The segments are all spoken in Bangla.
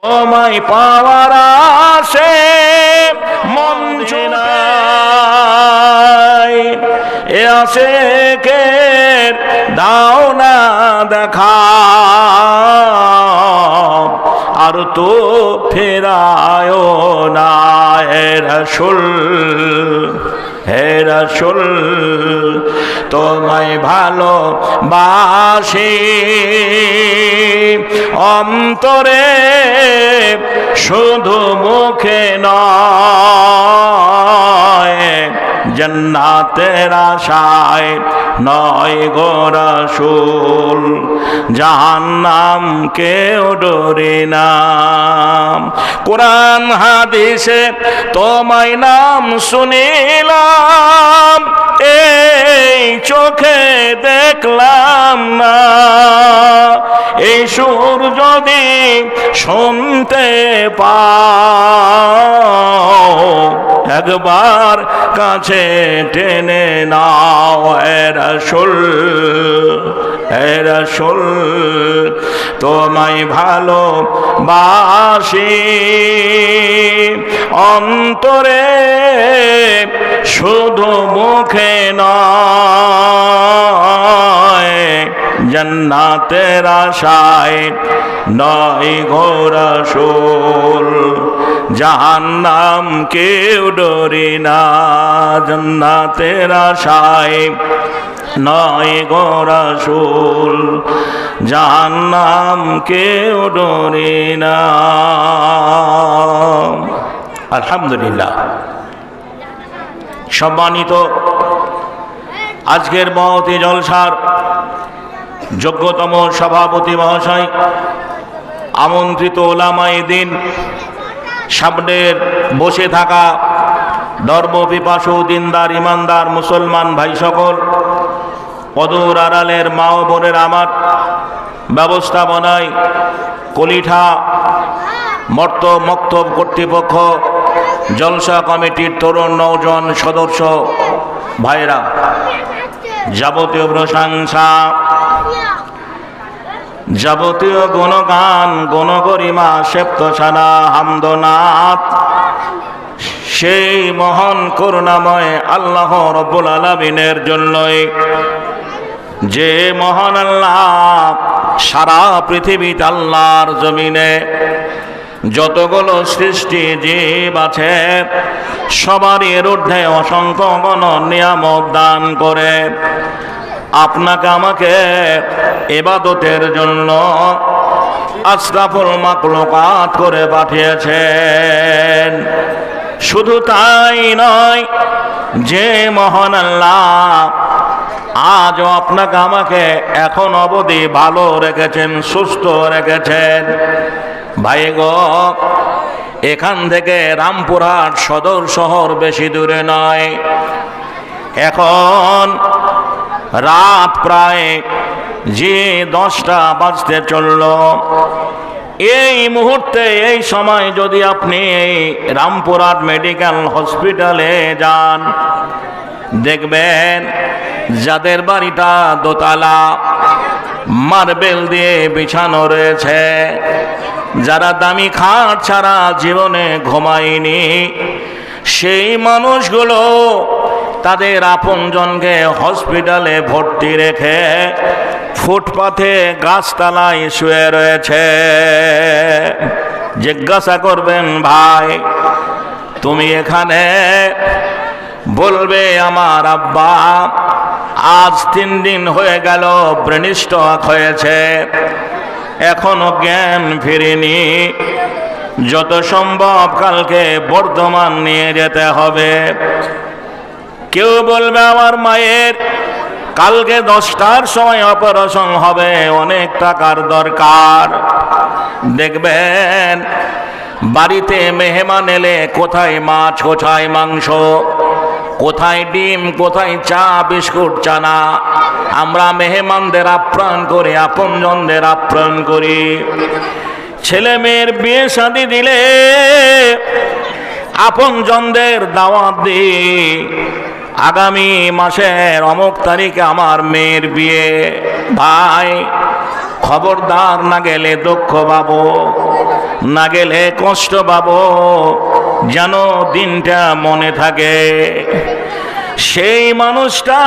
তোমায় পাওয়ার আশে মন ছুটায়, এ আশিকের দাও না দেখা, আর তো ফেরায় না। হে রাসূল, হে রাসূল, তোমায় ভালোবাসি অন্তরে, শুধু মুখে নয়, জান্নাতের আশায় নয় গো রাসূল, জাহান্নাম কেউ ডরে না। কোরআন হাদিসে তোমায় নাম শুনিলাম, এই চোখে দেখলাম না। এই সুর যদি শুনতে পাও, একবার কাছে টেনে নাও। হে রাসূল, হে রাসূল, তোমায় ভালোবাসি অন্তরে, শুধু মুখে নয়, জান্নাতের আশায় নয় গো রাসূল, জাহান্নাম কেউ ডরে না। জান্নাতের আশায় নয় গো রাসূল, জাহান্নাম কেউ ডরে না। আলহামদুলিল্লাহ। সম্মানিত আজকের মহতী জলসার যোগ্যতম সভাপতি মহাশয়, আমন্ত্রিত ওলামায়ে দ্বীন, সামনের বসে থাকা ধর্মপিপাসু দিনদার ইমানদার মুসলমান ভাই সকল, অদূর আড়ালের মা ও বোনের আমার, ব্যবস্থাপনায় কলিঠা মক্তব কর্তৃপক্ষ, জলসা কমিটির তরুণ নওজোয়ান সদস্য ভাইরা, যাবতীয় প্রশংসা, যাবতীয় গুণগান, গুণগরিমা, সেপ্তসানা, হামদনাথ সেই মহান করুণাময় আল্লাহ রব্বুল আলামিনের জন্যই, যে মহান আল্লাহ সারা পৃথিবীতে আল্লাহর জমিনে যতগুলো সৃষ্টি জীব আছে সবারই ঊর্ধ্বে অসংখ্য গণ নিয়ামত দান করে আপনাকে আমাকে ইবাদতের জন্য আশরাফুল মাখলুকাত করে পাঠিয়েছেন। শুধু তাই নয়, যে মহান আল্লাহ আজও আপনাকে আমাকে এখন অবধি ভালো রেখেছেন, সুস্থ রেখেছেন। ভাই গো, এখান থেকে রামপুরহাট সদর শহর বেশি দূরে নয়। এখন রাত প্রায় যে 10টা বাজতে চলল। এই মুহূর্তে এই সময় যদি আপনি রামপুরহাট মেডিকেল হসপিটালে যান, দেখবেন যাদের বাড়িটা দোতলা মার্বেল দিয়ে বিছানো রয়েছে, যারা দামি খাট ছাড়া জীবনে ঘুমায়নি, সেই মানুষগুলো তাদের আপনজনকে হসপিটালে ভর্তি রেখে ফুটপাথে গাছতলায় শুয়ে রয়েছে। জিজ্ঞাসা করবেন, ভাই তুমি এখানে? বলবে, আমার আব্বা আজ 3 দিন হয়ে গেল ব্রেন স্ট্রোক হয়েছে, এখনো জ্ঞান ফিরেনি, যত সম্ভব কালকে বর্ধমান নিয়ে যেতে হবে। কেউ বলবে, আমার মায়ের কালকে 10টার সময় অপারেশন হবে, অনেক টাকার দরকার। দেখবেন বাড়িতে মেহমান এলে কোথায় মাছ, কোথায় মাংস, কোথায় ডিম, কোথায় চা, বিস্কুট, চানা। আমরা মেহমানদের আপ্যায়ন করি, আপনজনদের আপ্যায়ন করি। ছেলে মেয়ের বিয়ে শাদী দিলে আপনজনদের দাওয়াত দিই, আগামী মাসের অমুক তারিখে আমার মেয়ের বিয়ে, ভাই খবরদার না গেলে দুঃখ পাবো। না গেলে কষ্ট পাবো, যেন দিনটা মনে থাকে। সেই মানুষটা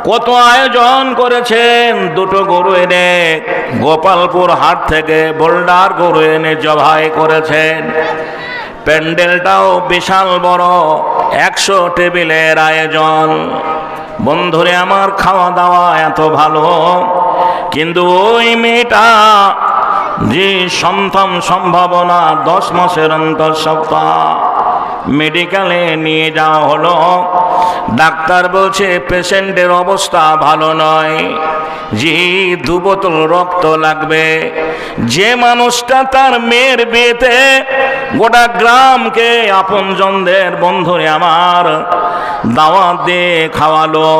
কত আয়োজন করেছেন, দুটো গরু এনে গোপালপুর হাট থেকে বোল্ডার গরু এনে জবাই করেছেন। প্যান্ডেলটাও বিশাল বড়, 100 টেবিলের আয়োজন। বন্ধুরে আমার, খাওয়া দাওয়া এত ভালো, কিন্তু ওই মেয়েটা যে সন্তান সম্ভাবনা 10 মাসের অন্তঃসত্ত্বা, মেডিকেলে নিয়ে যাওয়া হলো। ডাক্তার বলছে পেশেন্টের অবস্থা ভালো নয়, জি 2 বোতল রক্ত লাগবে। যে মানুষটা তার মেয়ের বিয়েতে গোটা গ্রামকে আপনজনদের বন্ধুরে আমার দাওয়াত দিয়ে খাওয়ালো,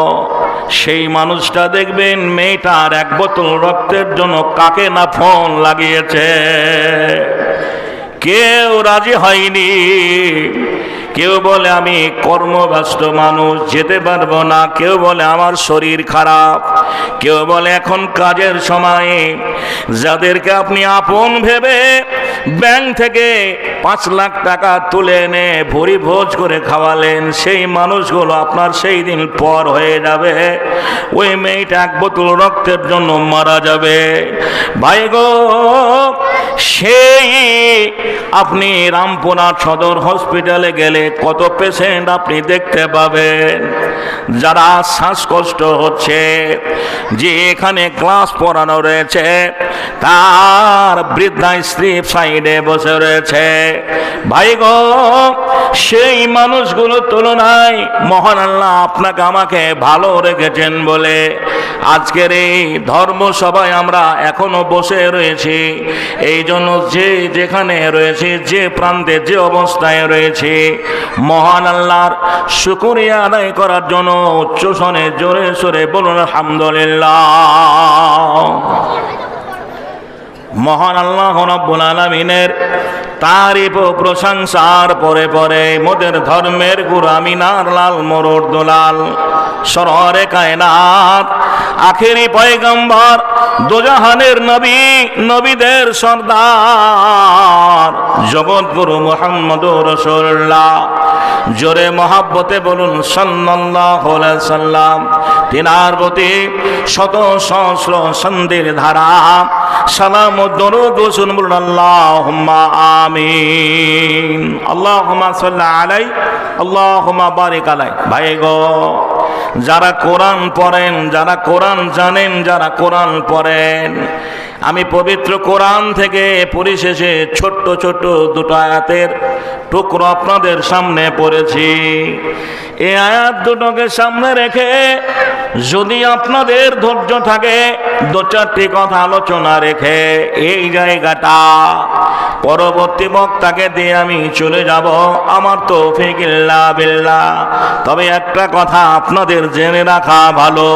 সেই মানুষটা দেখবেন মেয়েটার 1 বোতল রক্তের জন্য কাকে না ফোন লাগিয়েছে। কেউ রাজি হয়নি। কেউ বলে আমি কর্মব্যস্ত মানুষ, যেতে পারবো না। কেউ বলে আমার শরীর খারাপ। কেউ বলে এখন কাজের সময়। যাদেরকে আপনি আপন ভেবে ব্যাংক থেকে 5 লাখ টাকা তুলে এনে ভরি ভোজ করে খাওয়ালেন, সেই মানুষগুলো আপনার সেই দিন পর হয়ে যাবে। ওই মেয়েটা 1 বোতল রক্তের জন্য মারা যাবে। ভাই গো, সেই আপনি রামপুরহাট সদর হসপিটালে গেলে কত পেশেন্ট আপনি দেখতে পাবেন, যারা শ্বাসকষ্ট হচ্ছে, যে এখানে ক্লাস পড়ানো রয়েছে, তার বৃদ্ধা স্ত্রী সাইডে বসে রয়েছে। ভাই গো, সেই মানুষগুলোর তুলনায় মহান আল্লাহ আপনাকে আমাকে ভালো রেখেছেন বলে আজকের এই ধর্মসভায় আমরা এখনো বসে রয়েছি। এই জন্য যে যেখানে রয়েছে, যে প্রান্তে যে অবস্থায় রয়েছে, মহান আল্লাহর শুকরিয়া আদায় করার জন্য উচ্চস্বরে জোরে সোরে বলুন আলহামদুলিল্লাহ। মহান আল্লাহ রাব্বুল আলামিনের তারিফ ও প্রশংসার পরে পরে মোদের ধর্মের গুরু আমিনার লাল মোরর দুলাল সররে কায়নাত আখেরি পয়গম্বর দোজাহানের নবী, নবীদের সর্দার জগৎগুরু মুহাম্মদুর রাসূলুল্লাহ, জোরে মহাব্বতে বলুন সাল্লাল্লাহু আলাইহি সাল্লাম। তিনার প্রতি শত সহস্র সন্ধির ধারা সালাম ও দরুদ বলুন বলুন আল্লাহুম্মা আমিন। আল্লাহুম্মা সাল্লি আলাই, আল্লাহুম্মা বারিক আলাই। ভাই গো, যারা কোরআন পড়েন, যারা কোরআন জানেন, যারা কোরআন পড়েন, আমি পবিত্র কোরআন থেকে পরিশেষে ছোট্ট ছোট্ট 2টো আয়াতের টুকরো আপনাদের সামনে পড়েছি। এই আয়াত দুটোকে সামনে রেখে যদি আপনাদের ধৈর্য থাকে, 2-4টি কথা আলোচনা রেখে এই জায়গাটা পরবর্তী বক্তাকে দিয়ে আমি চলে যাব। আমার তৌফিক ইল্লা বিল্লাহ। তবে একটা কথা আপনাদের জেনে রাখা ভালো,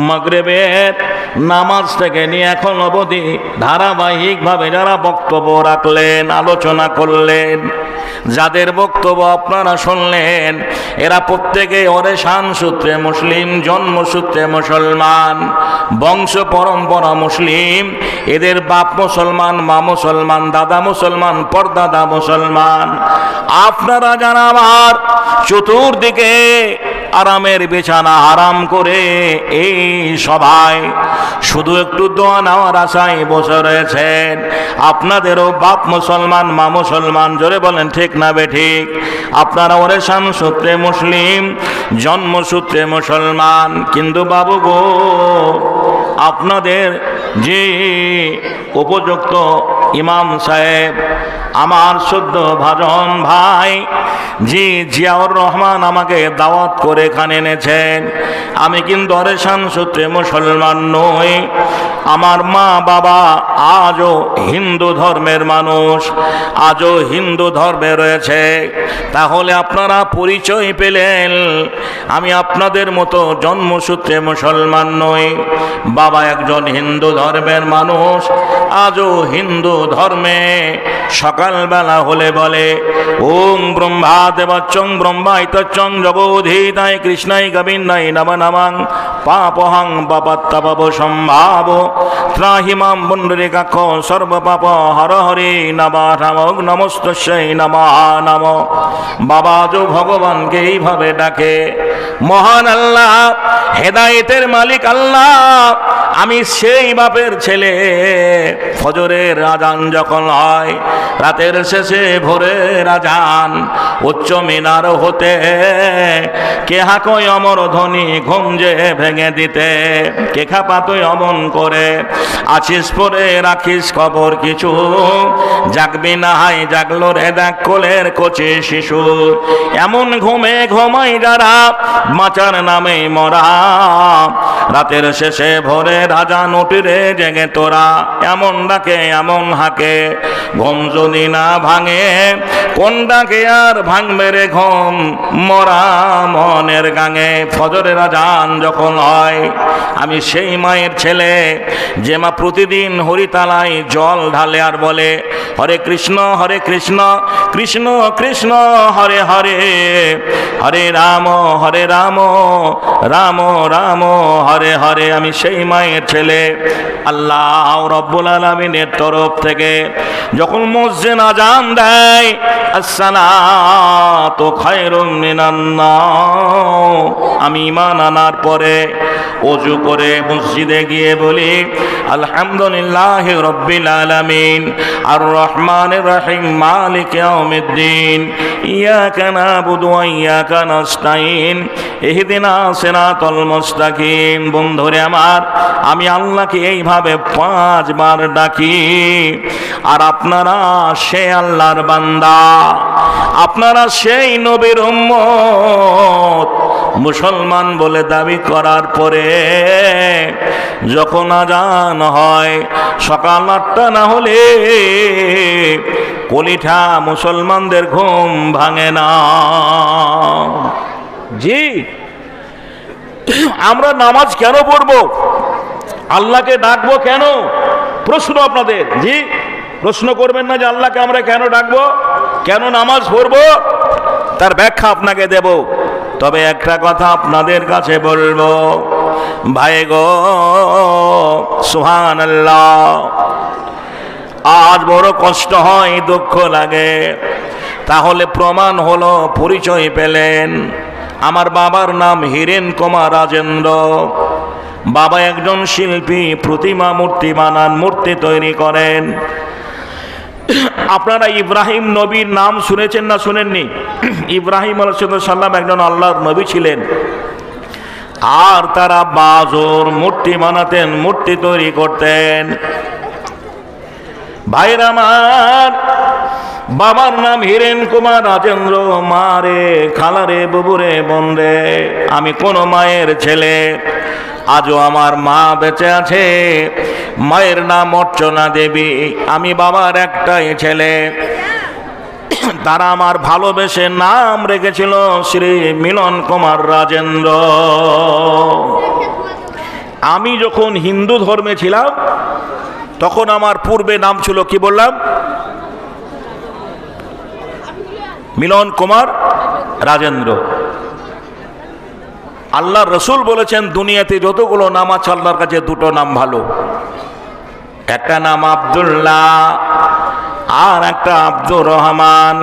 মাগরিবের নামাজ থেকে নিয়ে এখন অবধি ধারাবাহিকভাবে যারা বক্তব্য রাখলেন, আলোচনা করলেন, যাদের বক্তব্য আপনারা শুনলেন, এরা প্রত্যেকে অরেশান সূত্রে মুসলিম, জন্মসূত্রে মুসলমান, বংশ পরম্পরা মুসলিম। এদের বাপ মুসলমান, মা মুসলমান, দাদা মুসলমান, পরদাদা মুসলমান। আপনারা যারা আমার চতুর্দিকে আরামের বিছানা হারাম করে এই সভায় শুধু একটু দোয়া নেওয়ার আশায় বসে রয়েছেন, আপনাদেরও বাপ মুসলমান, মা মুসলমান, জোরে বলেন ঠিক না বেঠিক? আপনারা ওরেশান সূত্রে মুসলিম, জন্মসূত্রে মুসলমান, কিন্তু বাবু গো, আপনাদের যে উপযুক্ত ইমাম সাহেব, আমার শুদ্ধ ভাজন ভাই জি জিয়াউর রহমান আমাকে দাওয়াত করে এখানে এনেছেন। আমি কিন্তু অরেশান সূত্রে মুসলমান নই। আমার মা বাবা আজও হিন্দু ধর্মের মানুষ, আজও হিন্দু ধর্মে রয়েছে। তাহলে আপনারা পরিচয় পেলেন আমি আপনাদের মতো জন্মসূত্রে মুসলমান নই। বাবা একজন হিন্দু ধর্মের মানুষ, আজও হিন্দু ধর্মে সকালবেলা হলে বলে ওং ব্রহ্মা দেবচ্চং ব্রহ্মাইতচ্চং জগোধীতায় কৃষ্ণাই গোবিন্দাই নম নমঃ পাপহং পাপাত্তাপব সম্ভাব ত্রাহিমাম পুণ্ডরীকাক্ষ সর্বপাপ হর হরি নমঃ নমস্তস্যৈ নমঃ নম। বাবা যো ভগবানকে এইভাবে ডাকে। মহান আল্লাহ, হেদায়েতের মালিক আল্লাহ, আমি সেই বাপের ছেলে। ফজরের আজান যখন হয়, রাতের শেষে ভোরের আজান, উচ্চ মিনার হতে কে হাকয় অমর ধ্বনি ঘুম যে ভেঙে দিতে, কে খাপাতই অমন করে আছিস পরে রাখিস খবর কিছু, জাগবি না হাই জাগলো রে দেখ কোলের কচি শিশু। এমন ঘুমে ঘুমাই যারা মাচার নামে মরা, রাতের শেষে ভোরের আজান উঠিরে জেগে তোরা। এমন ডাকে এমন হাকে, ঘুম যদি না ভাঙে কোন ডাকে আর ভাঙবে রে ঘুম মরা মনের গাঙে। ফজরের আজান যখন হয়, আমি সেই মায়ের ছেলে যে মা প্রতিদিন হরিতালায় জল ঢালে আর বলে হরে কৃষ্ণ কৃষ্ণ কৃষ্ণ হরে হরে, হরে রাম রাম রাম হরে হরে। আমি সেই মায়ের ছেলে। আল্লাহ রব্বুল আলামিনের তরফ থেকে যখন মসজিদ আজান দেয়, আসসালাতু খায়রুম মিনান নাওম, আমি ঈমান আনার পরে ওযু করে মসজিদে গিয়ে বলি আলহামদুলিল্লাহি রাব্বিল আলামিন আর রহমানির রহিম মালিক ইয়াউমিদ্দিন ইয়াকা নাবুদু ওয়া ইয়াকা নাস্তাইন ইহদিনা সিরাতাল মুস্তাকিম। বন্ধুরে আমার, আমি আল্লাহকে এইভাবে 5 বার ডাকি। আর আপনারা সে আল্লাহর বান্দা, আপনারা সেই নবীর উম্মত। মুসলমান বলে দাবি করার পরে যখন আজান হয় সকাল 8টা না হলে কলিঠা মুসলমানদের ঘুম ভাঙে না। জি, আমরা নামাজ কেন পড়বো, আল্লাহকে ডাকবো কেন? প্রশ্ন আপনাদের। জি, প্রশ্ন করবেন না যে আল্লাহকে আমরা কেন ডাকবো, কেন নামাজ পড়বো? তার ব্যাখ্যা আপনাকে দেব। তবে একটা কথা আপনাদের কাছে বলবো, ভাই গো, সুবহানাল্লাহ, আজ বড় কষ্ট হয়, দুঃখ লাগে। তাহলে প্রমাণ হলো, পরিচয় পেলেন। আমার বাবার নাম হীরেন কুমার রাজেন্দ্র। বাবা একজন শিল্পী, প্রতিমা মূর্তি বানান, মূর্তি তৈরি করেন। আপনারা ইব্রাহিম নবীর নাম শুনেছেন না শুনেননি? ইব্রাহিম আলাইহিস সালাম একজন আল্লাহর নবী ছিলেন। আর তারা বাজর মূর্তি বানাতেন, মূর্তি তৈরি করতেন। ভাইরা আমার, বাবার নাম হীরেন কুমার রাজেন্দ্র। মারে, খালারে, বুবুরে, বোনরে, আমি কোন মায়ের ছেলে। আজও আমার মা বেঁচে আছে, মায়ের নাম অর্চনা দেবী। আমি বাবার একটাই ছেলে। তারা আমার ভালোবেসে নাম রেখেছিল শ্রী মিলন কুমার রাজেন্দ্র। আমি যখন হিন্দু ধর্মে ছিলাম তখন আমার পূর্বে নাম ছিল, কি বললাম, মিলন কুমার রাজেন্দ্র। আল্লাহ রসুল বলেছেন দুনিয়াতে যতগুলো নাম আছে আল্লাহর কাছে 2টো নাম ভালো। একটা নাম আব্দুল্লাহ আর একটা আব্দুর রহমান।